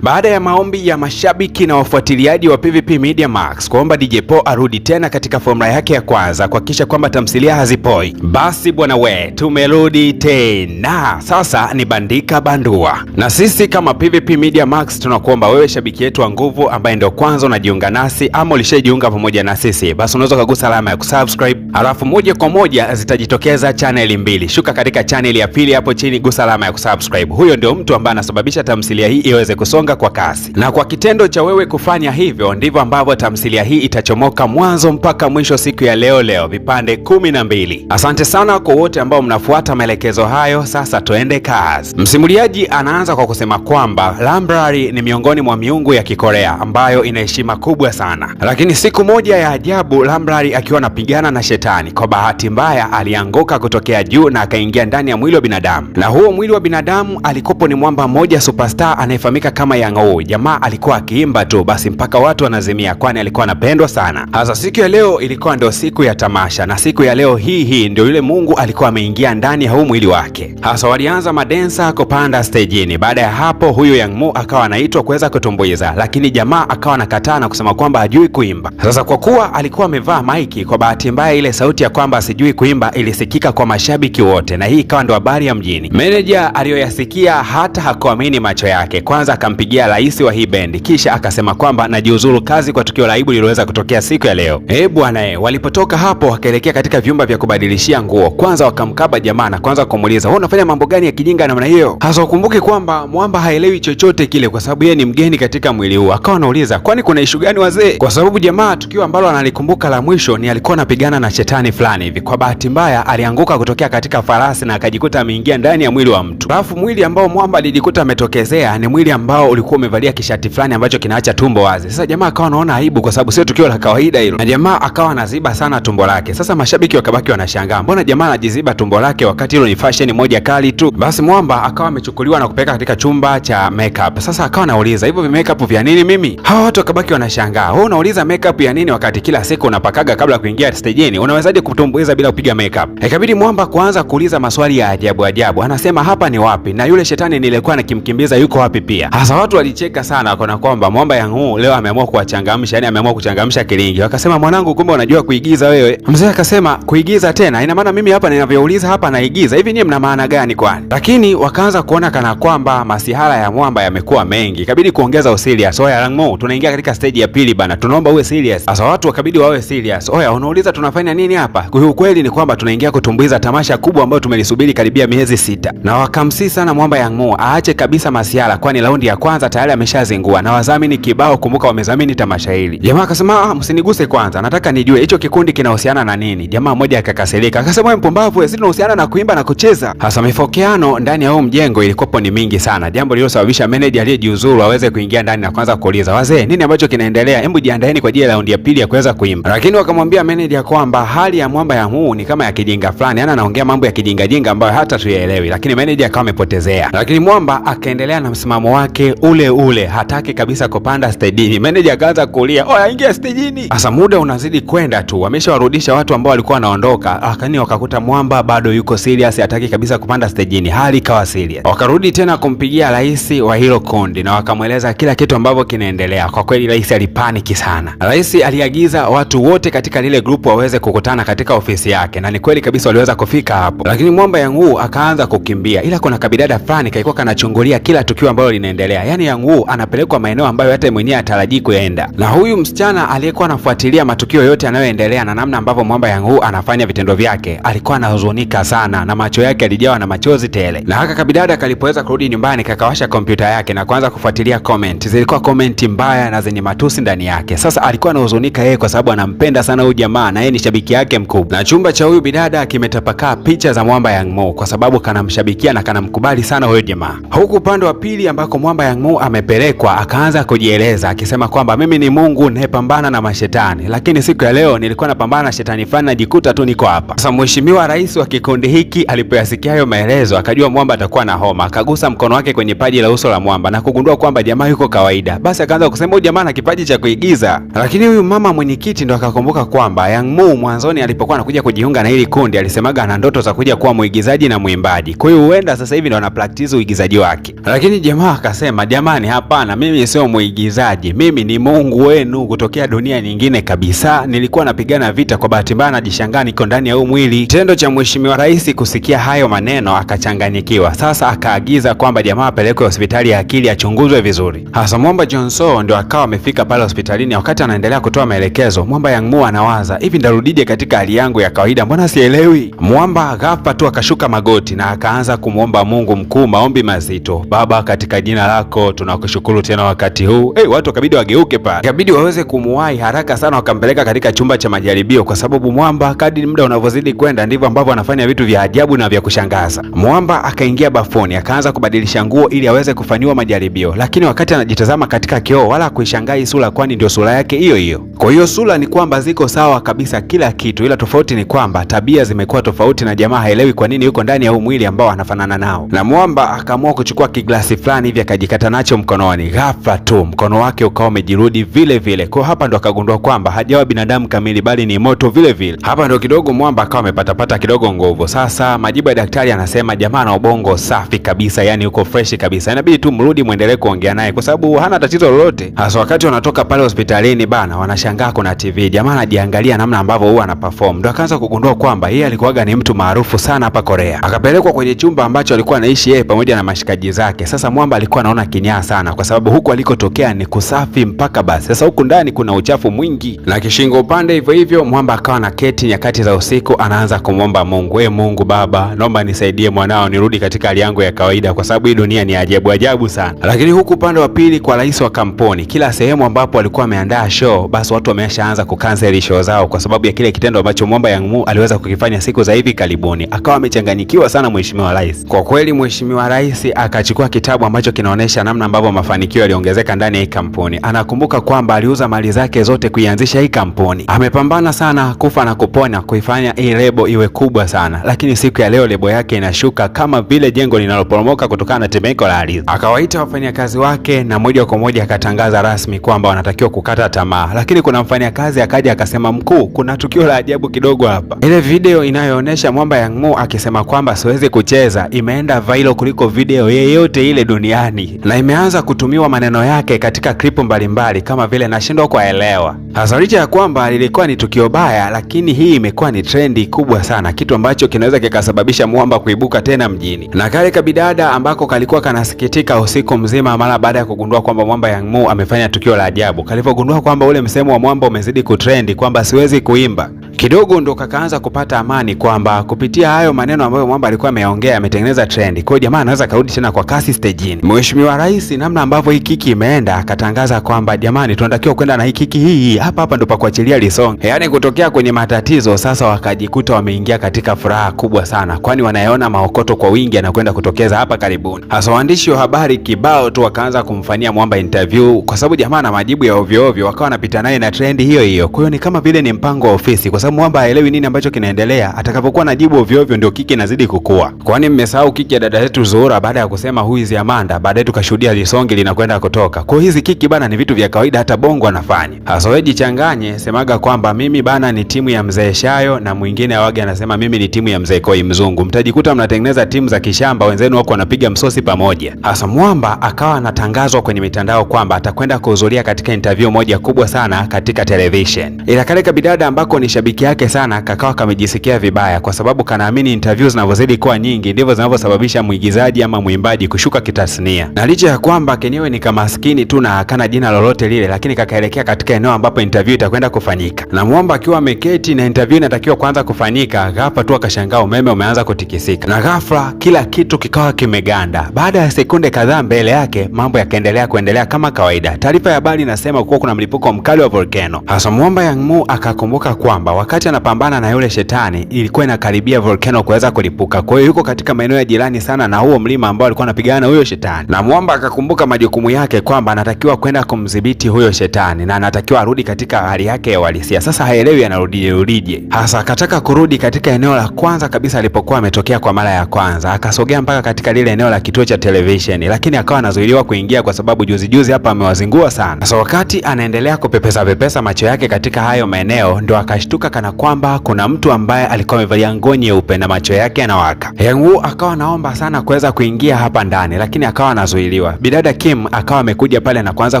Baada ya maombi ya mashabiki na wafuatiliaji wa PVP Media Max kuomba DJ Paul arudi tena katika formula yake ya kwanza kuhakikisha kwamba tamthilia hazipoi, basi bwana we, tumerudi tena. Sasa ni bandika bandua, na sisi kama PVP Media Max tunakuomba wewe shabiki yetu wa nguvu ambaye ndio kwanza unajiunga nasi ama ulishajiunga pamoja na sisi, basi unaweza kugusa alama ya kusubscribe, alafu moja kwa moja zitajitokeza chaneli mbili. Shuka katika chaneli ya pili hapo chini, gusa alama ya kusubscribe. Huyo ndio mtu ambaye anasababisha tamthilia hii iweze kusonga kwa kasi, na kwa kitendo cha wewe kufanya hivyo ndivyo ambavyo tamthilia hii itachomoka mwanzo mpaka mwisho siku ya leo vipande 12. Asante sana kwa wote ambao mnafuata maelekezo hayo. Sasa tuende kazi. Msimuliaji anaanza kwa kusema kwamba Lambrari ni miongoni mwa miungu ya Kikorea ambayo ina heshima kubwa sana, lakini siku moja ya ajabu, Lambrari akiwa anapigana na shetani, kwa bahati mbaya alianguka kutokea juu na akaingia ndani ya mwili wa binadamu, na huo mwili wa binadamu alikopo ni mwamba mmoja superstar anayefahamika kama Yang Wu. Jamaa alikuwa akiimba tu basi mpaka watu wanazimia, kwani alikuwa anapendwa sana. Hasa siku ya leo ilikuwa ndio siku ya tamasha, na siku ya leo hii ndio yule mungu alikuwa ameingia ndani ya huu mwili wake. Hasa walianza madensa kupanda stejini. Baada ya hapo, huyo Yang Wu akawa anaitwa kuweza kutumbuiza, lakini jamaa akawa anakataa na kusema kwamba hajui kuimba. Sasa kwa kuwa alikuwa amevaa maiki, kwa bahati mbaya ile sauti ya kwamba sijui kuimba ilisikika kwa mashabiki wote, na hii ikawa ndo habari ya mjini. Meneja aliyoyasikia hata hakuamini macho yake. Kwanza akampigia rais wa hii bendi, kisha akasema kwamba najiuzuru kazi kwa tukio la aibu lililoweza kutokea siku ya leo. Bwana walipotoka hapo wakaelekea katika vyumba vya kubadilishia nguo. Kwanza wakamkaba jamaa na kwanza kumuuliza, wewe unafanya mambo gani ya kijinga namna hiyo? Hasa ukumbuke kwamba mwamba haelewi chochote kile kwa sababu yeye ni mgeni katika mwili huu. Akawa anauliza, kwani kuna issue gani wazee? Kwa sababu jamaa tukio ambalo analikumbuka la mwisho ni alikuwa anapigana na shetani fulani hivi. Kwa bahati mbaya alianguka kutokea katika farasi na akajikuta ameingia ndani ya mwili wa mtu. Alafu mwili ambao mwamba alijikuta ametokezea ni mwili ambao ulikuwa umevalia kishati fulani ambacho kinaacha tumbo wazi. Sasa jamaa akawa anaona aibu kwa sababu sio tukio la kawaida hilo, na jamaa akawa anaziba sana tumbo lake. Sasa mashabiki wakabaki wanashangaa, mbona jamaa anajiziba tumbo lake wakati hilo ni fashion moja kali tu? Basi mwamba akawa amechukuliwa na kupeleka katika chumba cha makeup. Sasa akawa anauliza, hivyo makeup vya nini mimi? Hawa watu wakabaki wanashangaa, wewe unauliza makeup ya nini wakati kila siku unapakaga kabla ya kuingia stejini? Unawezaje kutumbuiza bila kupiga makeup? Ikabidi mwamba kuanza kuuliza maswali ya ajabu. Anasema hapa ni wapi, na yule shetani nilikuwa nikimkimbiza yuko wapi pia? Hasa watu walicheka sana wakaona kwamba mwamba Yang Wu leo ameamua kuwachangamsha, yani ameamua kuchangamsha kilingi. Wakasema, mwanangu, kumbe unajua kuigiza wewe. Mzee akasema, kuigiza tena? Ina maana mimi hapa ninavyouliza hapa naigiza? Hivi nyinyi mna maana gani kwani? Lakini wakaanza kuona kana kwamba masihala ya mwamba yamekuwa mengi. Ikabidi kuongeza userious. Oya Yang Wu, tunaingia katika stage ya pili bana, tunaomba uwe serious. Sasa watu wakabidi wawe serious. Oya, unauliza tunafanya nini hapa? Ukweli ni kwamba tunaingia kutumbuiza tamasha kubwa ambayo tumelisubiri karibia miezi 6. Na wakamsii sana mwamba Yang Wu aache kabisa masihala, kwani raundi ya kwanza tayari ameshazingua na wadhamini kibao. Kumbuka wamedhamini tamasha hili. Jamaa akasema, msiniguse kwanza, nataka nijue hicho kikundi kinahusiana na nini. Jamaa mmoja akakasirika akasema, wewe mpumbavu, sisi tunahusiana na kuimba na kucheza. Hasa mifokeano ndani ya huo mjengo ilikopo ni mingi sana, jambo lililosababisha meneja aliyejiuzuru aweze kuingia ndani na kwanza kuuliza, wazee, nini ambacho kinaendelea? Hebu jiandaeni kwa ajili ya raundi ya pili ya kuweza kuimba. Lakini wakamwambia meneja kwamba hali ya mwamba Yang Wu ni kama ya kijinga fulani, yani anaongea mambo ya kijinga ambayo hata tuyaelewi. Lakini meneja akawa amepotezea, lakini mwamba akaendelea na msimamo wake ule, hataki kabisa kupanda stejini. Meneja akaanza kulia, oya ingia stejini. Sasa muda unazidi kwenda tu, wameshawarudisha watu ambao walikuwa wanaondoka, lakini wakakuta mwamba bado yuko serious, hataki kabisa kupanda stejini. Hali ikawa serious. Wakarudi tena kumpigia rais wa hilo kundi na wakamweleza kila kitu ambavyo kinaendelea. Kwa kweli rais alipaniki sana. Rais aliagiza watu wote katika lile grupu waweze kukutana katika ofisi yake, na ni kweli kabisa waliweza kufika hapo. Lakini mwamba Yang Wu akaanza kukimbia, ila kuna kabidada fulani kaikuwa kanachungulia kila tukio ambalo linaendelea. Yani Yang Wu anapelekwa maeneo ambayo hata mwenyewe hatarajii kuenda, na huyu msichana aliyekuwa anafuatilia matukio yote yanayoendelea na namna ambavyo mwamba Yang Wu anafanya vitendo vyake alikuwa anahuzunika sana na macho yake yalijawa na machozi tele. Na haka kabidada kalipoweza kurudi nyumbani kakawasha kompyuta yake na kuanza kufuatilia comment. Zilikuwa comment mbaya na zenye matusi ndani yake. Sasa alikuwa anahuzunika yeye kwa sababu anampenda sana huyu jamaa na yeye ni shabiki yake mkubwa. Na chumba cha huyu bidada kimetapakaa picha za mwamba Yang Wu kwa sababu kanamshabikia na kanamkubali sana huyu jamaa. Huku upande wa pili ambako mwamba Yang Wu amepelekwa akaanza kujieleza akisema kwamba mimi ni Mungu ninayepambana na mashetani, lakini siku ya leo nilikuwa napambana na shetani fulani najikuta tu niko hapa. Sasa mheshimiwa rais wa kikundi hiki alipoyasikia hayo maelezo akajua mwamba atakuwa na homa. Akagusa mkono wake kwenye paji la uso la mwamba na kugundua kwamba jamaa yuko kawaida. Basi akaanza kusema huyu jamaa ana kipaji cha kuigiza. Lakini huyu mama mwenyekiti ndo akakumbuka kwamba Yang Wu mwanzoni alipokuwa anakuja kujiunga na hili kundi alisemaga ana ndoto za kuja kuwa muigizaji na mwimbaji. Kwa hiyo huenda sasa hivi ndo ana practice uigizaji wake. Lakini jamaa akasema jamani, hapana, mimi sio mwigizaji, mimi ni Mungu wenu kutokea dunia nyingine kabisa. Nilikuwa napigana vita, kwa bahati mbaya najishangaa niko ndani ya huu mwili. Kitendo cha Mheshimiwa Rais kusikia hayo maneno akachanganyikiwa. Sasa akaagiza kwamba jamaa apelekwe hospitali ya akili achunguzwe vizuri. Hasa Mwamba Johnson ndio akawa amefika pale hospitalini. Wakati anaendelea kutoa maelekezo, Mwamba Young Mo anawaza, hivi ndarudije katika hali yangu ya kawaida? Mbona sielewi? Mwamba ghafla tu akashuka magoti na akaanza kumwomba Mungu mkuu maombi mazito. Baba, katika jina lako tunakushukuru tena wakati huu. Watu wakabidi wageuke pale, ikabidi waweze kumuwahi haraka sana, wakampeleka katika chumba cha majaribio, kwa sababu Mwamba kadri muda unavyozidi kwenda ndivyo ambavyo anafanya vitu vya ajabu na vya kushangaza. Mwamba akaingia bafuni akaanza kubadilisha nguo ili aweze kufanyiwa majaribio, lakini wakati anajitazama katika kioo wala kuishangai sura, kwani ndio sura yake hiyo hiyo. Kwa hiyo sura ni kwamba ziko sawa kabisa kila kitu, ila tofauti ni kwamba tabia zimekuwa tofauti na jamaa haelewi kwa nini yuko ndani ya huu mwili ambao anafanana nao. Na Mwamba akaamua kuchukua kiglasi fulani hivi akajikata nacho mkononi. Ghafla tu mkono wake ukawa umejirudi vile vile. Kwa hapa ndo akagundua kwamba hajawa binadamu kamili bali ni moto vile vile. Hapa ndo kidogo Mwamba akawa amepatapata kidogo nguvu. Sasa majibu ya daktari anasema jamaa na ubongo safi kabisa, yani uko fresh kabisa. Inabidi tu mrudi muendelee kuongea naye kwa sababu hana tatizo lolote. Hasa wakati wanatoka pale hospitalini bana, wanashangaa kuna TV. Jamaa anajiangalia namna ambavyo huwa anaperform. Ndo akaanza kugundua kwamba yeye alikuwaga ni mtu maarufu sana hapa Korea. Akapelekwa kwenye chumba ambacho alikuwa anaishi yeye pamoja na mashikaji zake. Sasa Mwamba alikuwa anaona kinyaa sana kwa sababu huku alikotokea ni kusafi mpaka basi. Sasa huku ndani kuna uchafu mwingi na kishingo upande hivyo hivyo. Mwamba akawa na keti nyakati za usiku anaanza kumwomba Mungu, Mungu Baba, naomba nisaidie mwanao nirudi katika hali yangu ya kawaida kwa sababu hii dunia ni ajabu ajabu sana. Lakini huku upande wa pili kwa rais wa kampuni, kila sehemu ambapo alikuwa ameandaa show basi watu wameshaanza kucancel show zao kwa sababu ya kile kitendo ambacho Mwamba Young Mo aliweza kukifanya siku za hivi karibuni. Akawa amechanganyikiwa sana Mheshimiwa Rais. Kwa kweli Mheshimiwa Rais akachukua kitabu ambacho kinaonesha namna ambavyo mafanikio yaliongezeka ndani ya hii kampuni. Anakumbuka kwamba aliuza mali zake zote kuianzisha hii kampuni. Amepambana sana kufa na kupona kuifanya hii lebo iwe kubwa sana, lakini siku ya leo lebo yake inashuka kama vile jengo linaloporomoka kutokana na tetemeko la ardhi. Akawaita wafanyakazi wake na moja kwa moja akatangaza rasmi kwamba wanatakiwa kukata tamaa. Lakini kuna mfanyakazi akaja akasema, mkuu, kuna tukio la ajabu kidogo hapa. Ile video inayoonesha Mwamba Young Mo akisema kwamba siwezi kucheza imeenda viral kuliko video yeyote ile duniani, na imeanza kutumiwa maneno yake katika klipu mbalimbali kama vile nashindwa kuelewa. Hasa licha ya kwamba lilikuwa ni tukio baya, lakini hii imekuwa ni trendi kubwa sana, kitu ambacho kinaweza kikasababisha Mwamba kuibuka tena mjini. Na kale kabidada ambako kalikuwa kanasikitika usiku mzima mara baada ya kugundua kwamba Mwamba Young Mo amefanya tukio la ajabu, kalipogundua kwamba ule msemo wa Mwamba umezidi kutrendi kwamba siwezi kuimba, kidogo ndo kakaanza kupata amani kwamba kupitia hayo maneno ambayo Mwamba alikuwa ameongea ametengeneza trendi. Kwa hiyo jamaa anaweza karudi tena kwa kasi stejini. Mheshimiwa Rais namna ambavyo hii kiki imeenda akatangaza kwamba jamani, tunatakiwa kwenda na hii kiki hii hapa ndo pa kuachilia lisonge. Yaani kutokea kwenye matatizo sasa wakajikuta wameingia katika furaha kubwa sana, kwani wanayaona maokoto kwa wingi yanakwenda kutokeza hapa karibuni. Hasa waandishi wa habari kibao tu wakaanza kumfanyia Mwamba interview kwa sababu jamaa na majibu ya ovyo ovyo, wakawa wanapita naye na trendi hiyo hiyo. Kwa hiyo ni kama vile ni mpango wa ofisi kwa sababu Mwamba haelewi nini ambacho kinaendelea. Atakapokuwa najibu ovyo ovyo ndio kiki inazidi kukua. Kwani mmesahau kiki ya dada yetu Zuhura baada ya kusema who is Amanda, baadaye tukashuhudia lisonge linakwenda kutoka. Kwa hizi kiki bana ni vitu vya kawaida hata Bongo anafanya. Hasa wewe jichanganye, semaga kwamba mimi bana ni timu ya mzee Shayo na mwingine awage anasema mimi ni timu ya mzee Koi Mzungu. Mtajikuta mnatengeneza timu za kishamba, wenzenu wako wanapiga msosi pamoja. Hasa Mwamba akawa anatangazwa kwenye mitandao kwamba atakwenda kuhudhuria katika interview moja kubwa sana katika television. Ila kale kabidada ambako ni shabiki yake sana kakawa kamejisikia vibaya kwa sababu kanaamini interviews zinavyozidi kuwa nyingi ndivyo zinavyosababisha mwigizaji ama mwimbaji kushuka kitasnia. Na licha ya kwamba kenyewe ni kamaskini tu na hakana jina lolote lile, lakini kakaelekea katika eneo ambapo interview itakwenda kufanyika. Na Mwamba akiwa ameketi na interview inatakiwa kuanza kufanyika, ghafla tu akashangaa umeme umeanza kutikisika. Na ghafla kila kitu kikawa kimeganda. Baada ya sekunde kadhaa mbele yake mambo yakaendelea kama kawaida. Taarifa ya habari inasema kuwa kuna mlipuko mkali wa volcano. Hasa Mwamba Young Mo akakumbuka kwamba wakati anapambana na yule shetani ilikuwa inakaribia volcano kuweza kulipuka. Kwa hiyo yuko katika maeneo ya jirani sana na huo mlima ambao alikuwa anapigana na huyo shetani. Na Mwamba akakumbuka majukumu yake kwamba anatakiwa kwenda kumdhibiti huyo shetani na anatakiwa arudi katika hali yake ya uhalisia. Sasa haelewi anarudije. Hasa akataka kurudi katika eneo la kwanza kabisa alipokuwa ametokea kwa mara ya kwanza. Akasogea mpaka katika lile eneo la kituo cha television, lakini akawa anazuiliwa kuingia kwa sababu juzi hapa amewazingua sana. Sasa wakati anaendelea kupepesa macho yake katika hayo maeneo, ndo akashtuka ikageuka kana kwamba kuna mtu ambaye alikuwa amevalia nguo nyeupe na macho yake yanawaka. Young-woo akawa naomba sana kuweza kuingia hapa ndani, lakini akawa anazuiliwa. Bidada Kim akawa amekuja pale na kuanza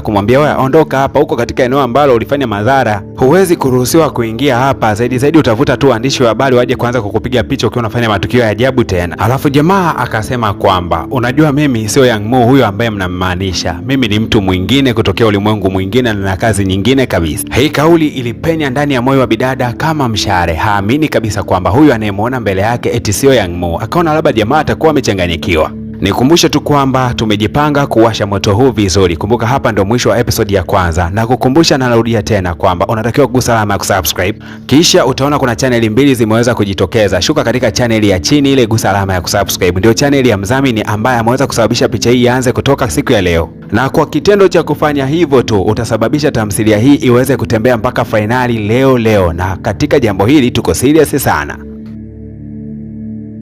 kumwambia, wewe ondoka hapa, huko katika eneo ambalo ulifanya madhara, huwezi kuruhusiwa kuingia hapa, zaidi utavuta tu waandishi wa habari waje kuanza kukupiga picha ukiwa unafanya matukio ya ajabu tena. Alafu jamaa akasema kwamba unajua, mimi sio Young-woo huyo ambaye mnamaanisha, mimi ni mtu mwingine kutokea ulimwengu mwingine na kazi nyingine kabisa. Hii kauli ilipenya ndani ya moyo wa bidada kama mshale. Haamini kabisa kwamba huyu anayemwona mbele yake eti sio Young-woo. Akaona labda jamaa atakuwa amechanganyikiwa. Nikumbushe tu kwamba tumejipanga kuwasha moto huu vizuri. Kumbuka hapa ndo mwisho wa episode ya kwanza, na kukumbusha na narudia tena kwamba unatakiwa kugusa alama ya kusubscribe, kisha utaona kuna chaneli mbili zimeweza kujitokeza. Shuka katika chaneli ya chini ile, gusa alama ya kusubscribe, ndio chaneli ya mdhamini ambaye ameweza kusababisha picha hii ianze kutoka siku ya leo, na kwa kitendo cha kufanya hivyo tu utasababisha tamthilia hii iweze kutembea mpaka fainali leo, na katika jambo hili tuko serious sana.